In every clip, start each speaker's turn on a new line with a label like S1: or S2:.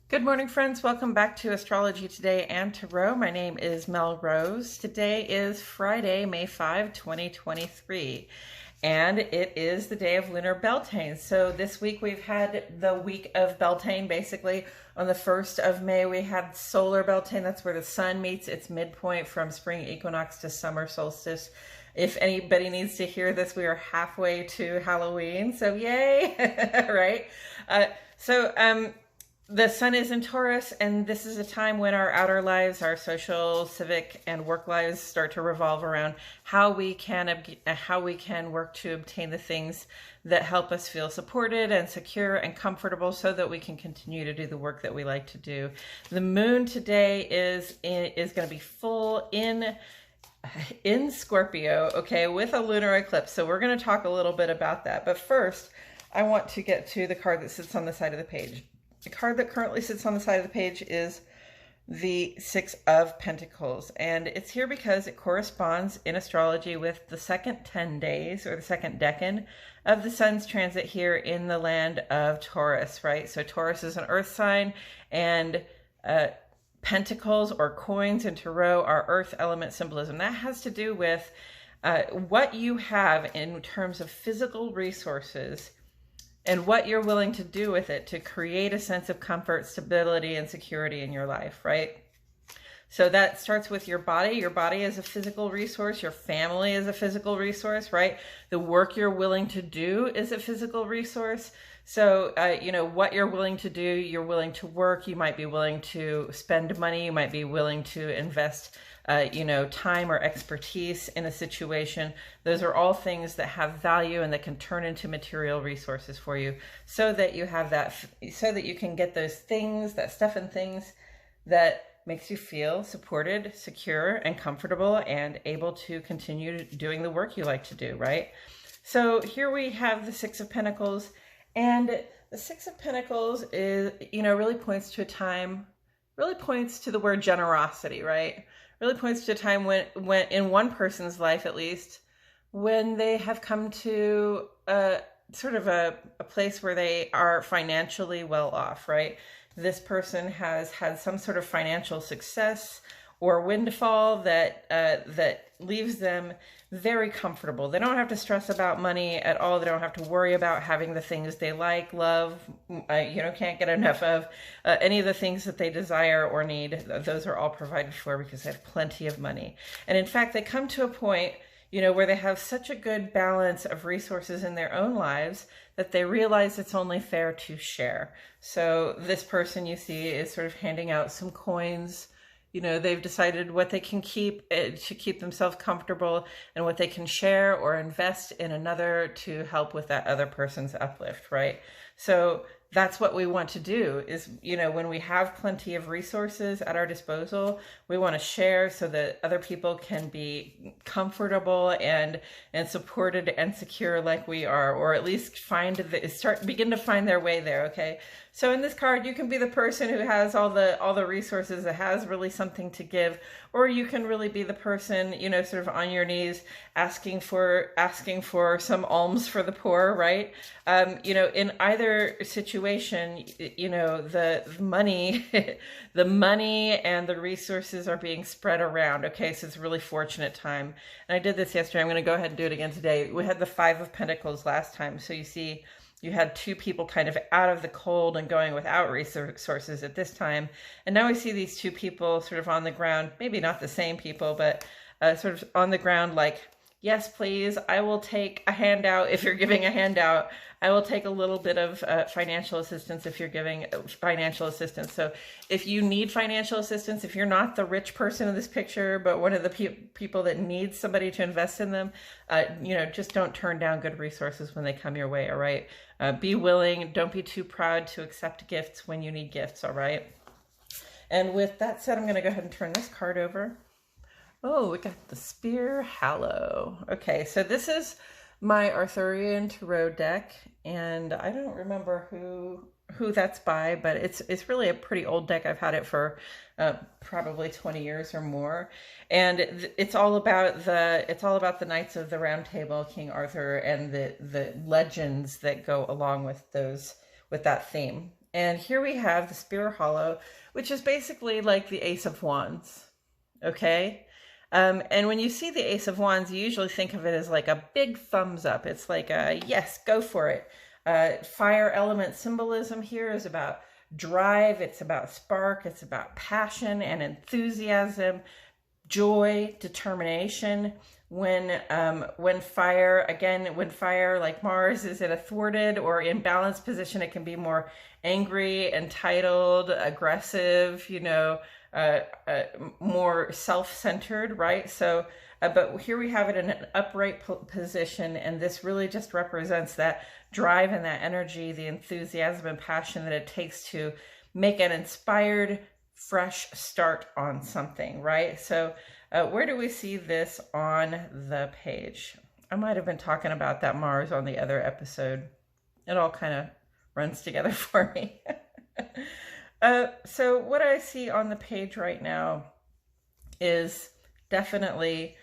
S1: Good morning, friends. Welcome back to Astrology Today and Tarot. My name is Mel Rose. Today is Friday, May 5, 2023, and it is the day of lunar Beltane. So this week we've had the week of Beltane. Basically, on the 1st of May, we had solar Beltane. That's where the sun meets its midpoint from spring equinox to summer solstice. If anybody needs to hear this, we are halfway to Halloween, so yay, right? The sun is in Taurus, and this is a time when our outer lives, our social, civic, and work lives start to revolve around how we can work to obtain the things that help us feel supported and secure and comfortable so that we can continue to do the work that we like to do. The moon today is going to be full in Scorpio, okay, with a lunar eclipse. So we're going to talk a little bit about that. But first, I want to get to the card that sits on the side of the page. The card that currently sits on the side of the page is the Six of Pentacles, and it's here because it corresponds in astrology with the second 10 days, or the second decan, of the sun's transit here in the land of Taurus, right? So Taurus is an earth sign, and pentacles or coins in tarot are earth element symbolism. That has to do with what you have in terms of physical resources and what you're willing to do with it to create a sense of comfort, stability, and security in your life, right? So that starts with your body. Your body is a physical resource. Your family is a physical resource, right? The work you're willing to do is a physical resource. So, what you're willing to do, you're willing to work. You might be willing to spend money. You might be willing to invest time or expertise in a situation. Those are all things that have value and that can turn into material resources for you so that you have that, so that you can get those things, that stuff and things that makes you feel supported, secure, and comfortable and able to continue doing the work you like to do, right? So here we have the Six of Pentacles, and the Six of Pentacles is, really points to a time, really points to the word generosity, right? Really points to a time when in one person's life, at least, when they have come to a place where they are financially well off, right? This person has had some sort of financial success or windfall that leaves them very comfortable. They don't have to stress about money at all. They don't have to worry about having the things they like, love, can't get enough of, any of the things that they desire or need. Those are all provided for because they have plenty of money. And in fact, they come to a point, where they have such a good balance of resources in their own lives that they realize it's only fair to share. So this person you see is sort of handing out some coins. They've decided what they can keep to keep themselves comfortable and what they can share or invest in another to help with that other person's uplift, right? So that's what we want to do is, when we have plenty of resources at our disposal, we want to share so that other people can be comfortable and supported and secure like we are, or at least begin to find their way there, okay? So in this card, you can be the person who has all the resources, that has really something to give, or you can really be the person, sort of on your knees asking for some alms for the poor, right? In either situation, the money, the money and the resources are being spread around. Okay, so it's a really fortunate time. And I did this yesterday. I'm going to go ahead and do it again today. We had the Five of Pentacles last time, so you see, you had two people kind of out of the cold and going without resources at this time. And now we see these two people sort of on the ground, maybe not the same people, but sort of on the ground like, yes, please, I will take a handout if you're giving a handout. I will take a little bit of financial assistance if you're giving financial assistance. So if you need financial assistance, if you're not the rich person in this picture, but one of the people that needs somebody to invest in them, just don't turn down good resources when they come your way, all right? Be willing. Don't be too proud to accept gifts when you need gifts, all right? And with that said, I'm going to go ahead and turn this card over. Oh, we got the Spear Hallow. Okay, so this is my Arthurian Tarot deck, and I don't remember who that's by, but it's really a pretty old deck. I've had it for probably 20 years or more, and it's all about the Knights of the Round Table, King Arthur, and the legends that go along with that theme. And here we have the Spear Hollow, which is basically like the Ace of Wands, okay? And when you see the Ace of Wands, you usually think of it as like a big thumbs up. It's like a, yes, go for it. Fire element symbolism here is about drive. It's about spark. It's about passion and enthusiasm, joy, determination. When fire, again, when fire like Mars is in a thwarted or imbalanced position, it can be more angry, entitled, aggressive, you know, more self-centered, right? So, but here we have it in an upright position, and this really just represents that drive and that energy, the enthusiasm and passion that it takes to make an inspired, fresh start on something, right? So where do we see this on the page? I might have been talking about that Mars on the other episode. It all kind of runs together for me. So what I see on the page right now is definitely,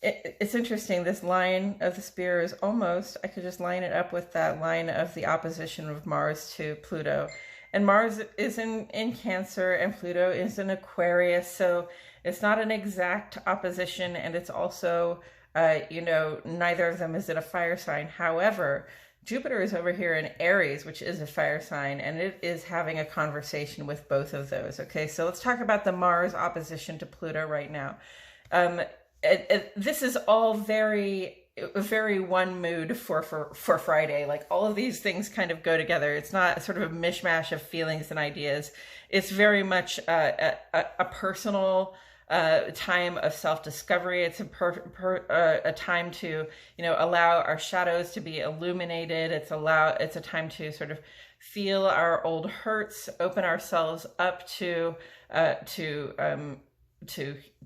S1: it's interesting. This line of the spear is almost, I could just line it up with that line of the opposition of Mars to Pluto. And Mars is in Cancer and Pluto is in Aquarius. So it's not an exact opposition, and it's also, you know, neither of them is in a fire sign. However, Jupiter is over here in Aries, which is a fire sign, and it is having a conversation with both of those. Okay, so let's talk about the Mars opposition to Pluto right now. This is all very one mood for Friday. Like all of these things kind of go together. It's not sort of a mishmash of feelings and ideas. It's very much a personal time of self-discovery. It's a time to, you know, allow our shadows to be illuminated. It's a time to sort of feel our old hurts, open ourselves up to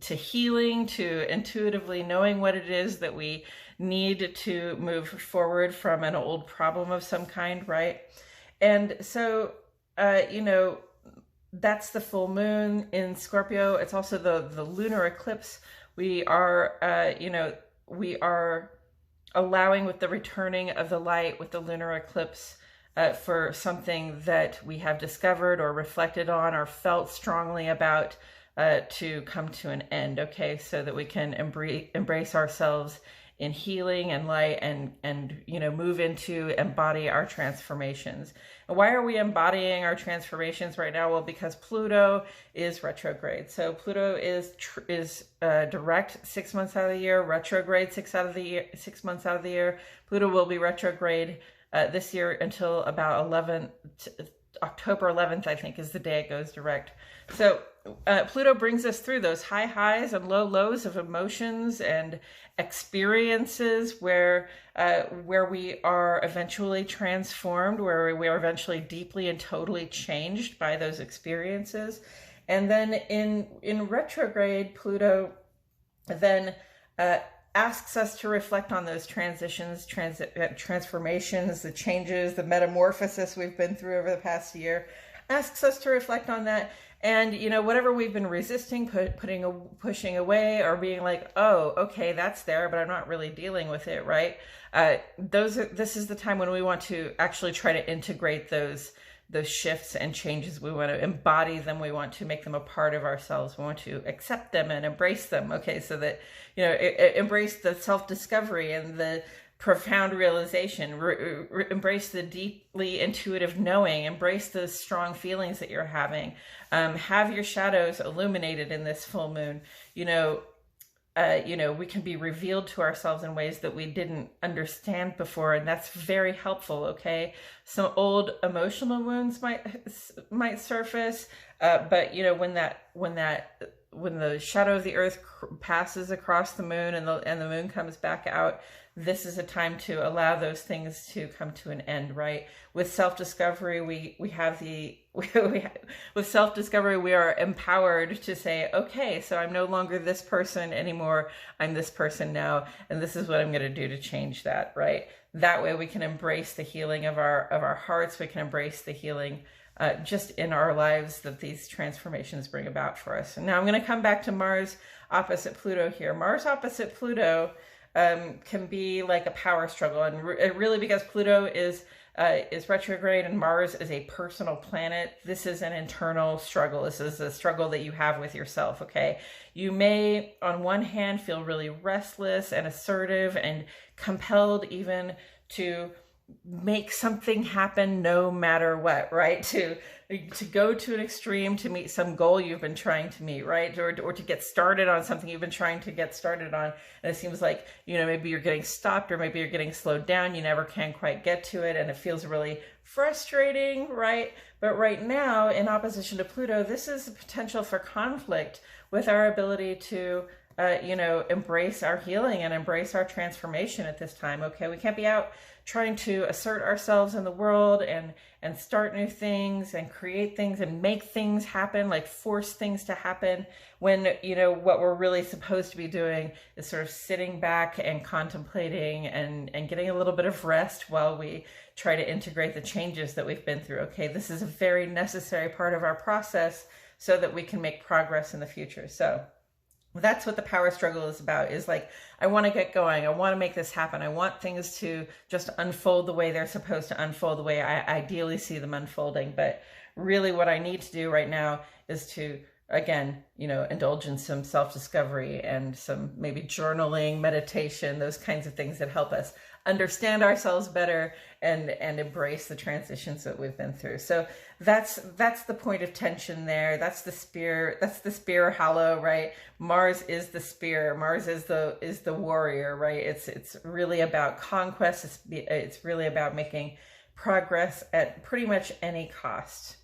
S1: healing, to intuitively knowing what it is that we need to move forward from an old problem of some kind, right? And so, you know, that's the full moon in Scorpio. It's also the lunar eclipse. We are, you know, we are allowing with the returning of the light with the lunar eclipse for something that we have discovered or reflected on or felt strongly about to come to an end, okay? So that we can embrace ourselves in healing and light and you know, move into embody our transformations. And why are we embodying our transformations right now? Well, because Pluto is retrograde. So Pluto is direct 6 months out of the year, retrograde 6 months out of the year. Pluto will be retrograde this year until about October 11th, I think, is the day it goes direct. So Pluto brings us through those high highs and low lows of emotions and experiences where we are eventually transformed, where we are eventually deeply and totally changed by those experiences. And then in retrograde, Pluto then asks us to reflect on those transitions, transformations, the changes, the metamorphosis we've been through over the past year, asks us to reflect on that. And, you know, whatever we've been resisting, pushing away, or being like, oh, okay, that's there, but I'm not really dealing with it, right? This is the time when we want to actually try to integrate those shifts and changes. We want to embody them. We want to make them a part of ourselves. We want to accept them and embrace them, okay? So that, you know, embrace the self-discovery and the profound realization, embrace the deeply intuitive knowing, embrace the strong feelings that you're having, have your shadows illuminated in this full moon. You know, we can be revealed to ourselves in ways that we didn't understand before, and that's very helpful, okay? Some old emotional wounds might surface, but you know, when the shadow of the earth passes across the moon and the moon comes back out, this is a time to allow those things to come to an end, right? With self-discovery, with self-discovery, we are empowered to say, okay, so I'm no longer this person anymore. I'm this person now, and this is what I'm going to do to change that, right? That way we can embrace the healing of our hearts. We can embrace the healing just in our lives that these transformations bring about for us. And now I'm going to come back to Mars opposite Pluto here. Mars opposite Pluto can be like a power struggle, and really because Pluto is is retrograde, and Mars is a personal planet. This is an internal struggle. This is a struggle that you have with yourself, okay? You may, on one hand, feel really restless and assertive and compelled even to make something happen no matter what, right? To go to an extreme to meet some goal you've been trying to meet, right? Or to get started on something you've been trying to get started on. And it seems like, you know, maybe you're getting stopped or maybe you're getting slowed down. You never can quite get to it. And it feels really frustrating, right? But right now, in opposition to Pluto, this is a potential for conflict with our ability to you know, embrace our healing and embrace our transformation at this time, okay? We can't be out trying to assert ourselves in the world and start new things and create things and make things happen, like force things to happen, when, you know, what we're really supposed to be doing is sort of sitting back and contemplating and getting a little bit of rest while we try to integrate the changes that we've been through, okay? This is a very necessary part of our process so that we can make progress in the future. So that's what the power struggle is about, is like, I want to get going. I want to make this happen. I want things to just unfold the way they're supposed to unfold, the way I ideally see them unfolding. But really what I need to do right now is to, again, you know, indulge in some self-discovery and some maybe journaling, meditation, those kinds of things that help us understand ourselves better and embrace the transitions that we've been through. So that's the point of tension there. That's the spear hollow, right? Mars is the spear. Mars is the warrior, right? It's really about conquest. It's really about making progress at pretty much any cost.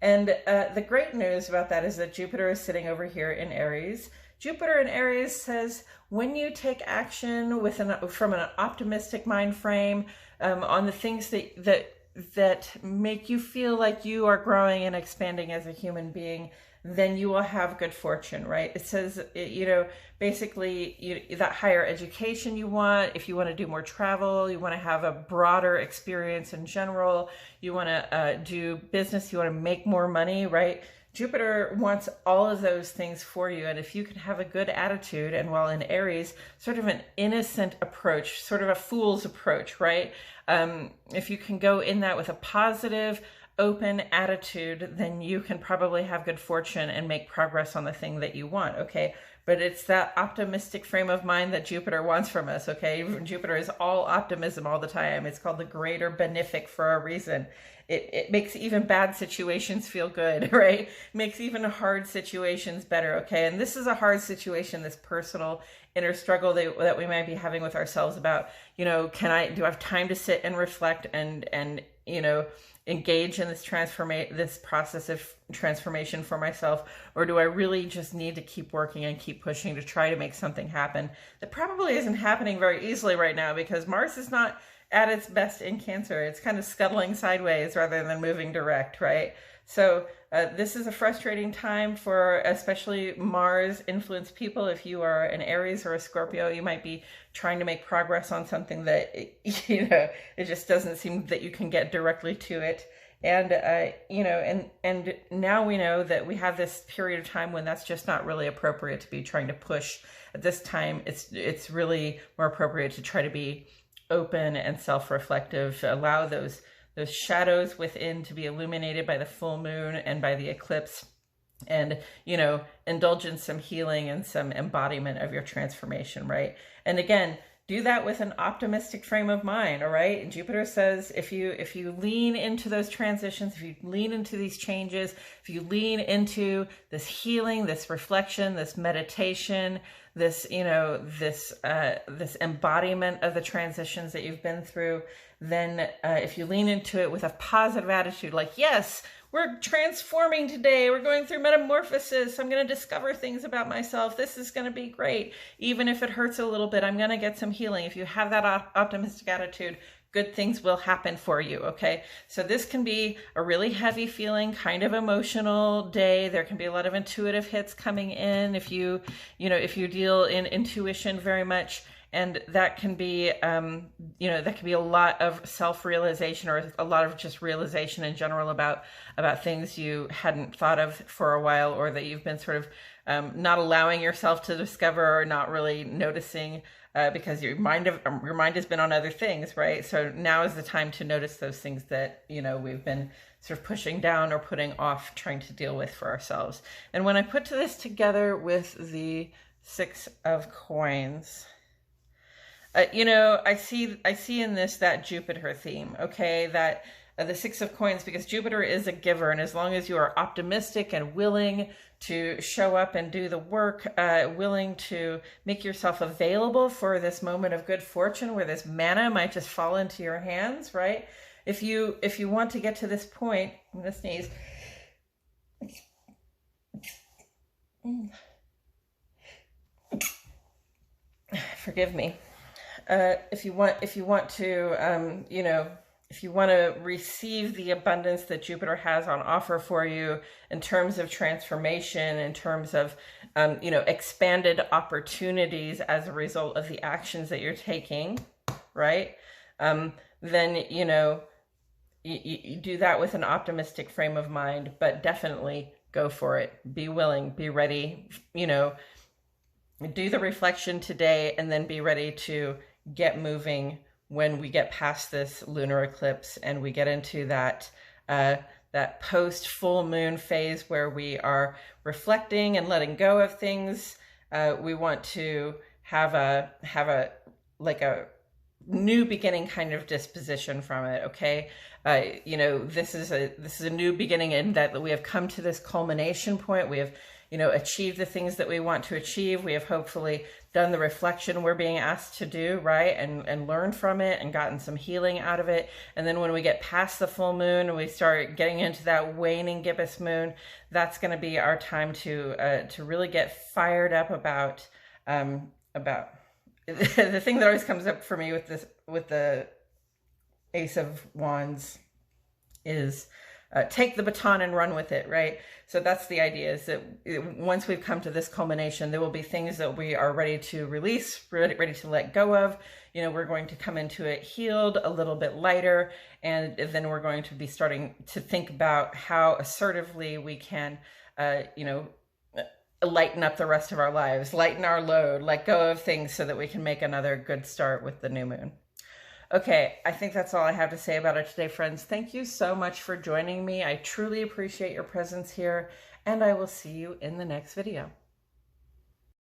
S1: And the great news about that is that Jupiter is sitting over here in Aries. Jupiter in Aries says, when you take action from an optimistic mind frame on the things that make you feel like you are growing and expanding as a human being, then you will have good fortune, right? It says, you know, basically that higher education you want, if you want to do more travel, you want to have a broader experience in general, you want to do business, you want to make more money, right? Jupiter wants all of those things for you. And if you can have a good attitude, and while in Aries, sort of an innocent approach, sort of a fool's approach, right? If you can go in that with a positive, open attitude, then you can probably have good fortune and make progress on the thing that you want, okay? But it's that optimistic frame of mind that Jupiter wants from us, okay? Jupiter is all optimism all the time. It's called the greater benefic for a reason. It makes even bad situations feel good, right? It makes even hard situations better, okay? And this is a hard situation, this personal inner struggle that we might be having with ourselves about, you know, do I have time to sit and reflect and you know, engage in this process of transformation for myself, or do I really just need to keep working and keep pushing to try to make something happen that probably isn't happening very easily right now, because Mars is not at its best in Cancer. It's kind of scuttling sideways rather than moving direct, right? So this is a frustrating time for especially Mars influenced people. If you are an Aries or a Scorpio, you might be trying to make progress on something that, you know, it just doesn't seem that you can get directly to it. And, you know, and now we know that we have this period of time when that's just not really appropriate to be trying to push. At this time, it's really more appropriate to try to be open and self-reflective, allow those shadows within to be illuminated by the full moon and by the eclipse, and, you know, indulge in some healing and some embodiment of your transformation, right? And again, do that with an optimistic frame of mind, all right? And Jupiter says, if you lean into those transitions, if you lean into these changes, if you lean into this healing, this reflection, this meditation, this, you know, this embodiment of the transitions that you've been through, then if you lean into it with a positive attitude, like, yes, we're transforming today, we're going through metamorphosis, I'm going to discover things about myself, this is going to be great, even if it hurts a little bit, I'm going to get some healing. If you have that optimistic attitude, good things will happen for you, okay? So this can be a really heavy feeling, kind of emotional day. There can be a lot of intuitive hits coming in if you deal in intuition very much. And that can be, that can be a lot of self-realization, or a lot of just realization in general about things you hadn't thought of for a while, or that you've been sort of not allowing yourself to discover, or not really noticing, because your mind has been on other things, right? So now is the time to notice those things that, we've been sort of pushing down or putting off, trying to deal with for ourselves. And when I put this together with the Six of Coins, I see in this that Jupiter theme, okay? That the Six of Coins, because Jupiter is a giver, and as long as you are optimistic and willing to show up and do the work, willing to make yourself available for this moment of good fortune where this manna might just fall into your hands, right? If you want to get to this point, I'm gonna sneeze. Forgive me. If you want to receive the abundance that Jupiter has on offer for you in terms of transformation, in terms of, expanded opportunities as a result of the actions that you're taking, right? Then, you do that with an optimistic frame of mind, but definitely go for it. Be willing, be ready, do the reflection today, and then be ready to get moving when we get past this lunar eclipse and we get into that post full moon phase where we are reflecting and letting go of things. We want to have a new beginning kind of disposition from it. Okay. This is a new beginning, in that we have come to this culmination point. We have, achieved the things that we want to achieve. We have hopefully done the reflection we're being asked to do, right? And learned from it and gotten some healing out of it. And then when we get past the full moon and we start getting into that waning gibbous moon, that's going to be our time to really get fired up about the thing that always comes up for me with the Ace of Wands is take the baton and run with it, right? So that's the idea, is that once we've come to this culmination, there will be things that we are ready to release, ready to let go of. We're going to come into it healed, a little bit lighter, and then we're going to be starting to think about how assertively we can, lighten up the rest of our lives, lighten our load, let go of things so that we can make another good start with the new moon. Okay, I think that's all I have to say about it today, friends. Thank you so much for joining me. I truly appreciate your presence here, and I will see you in the next video.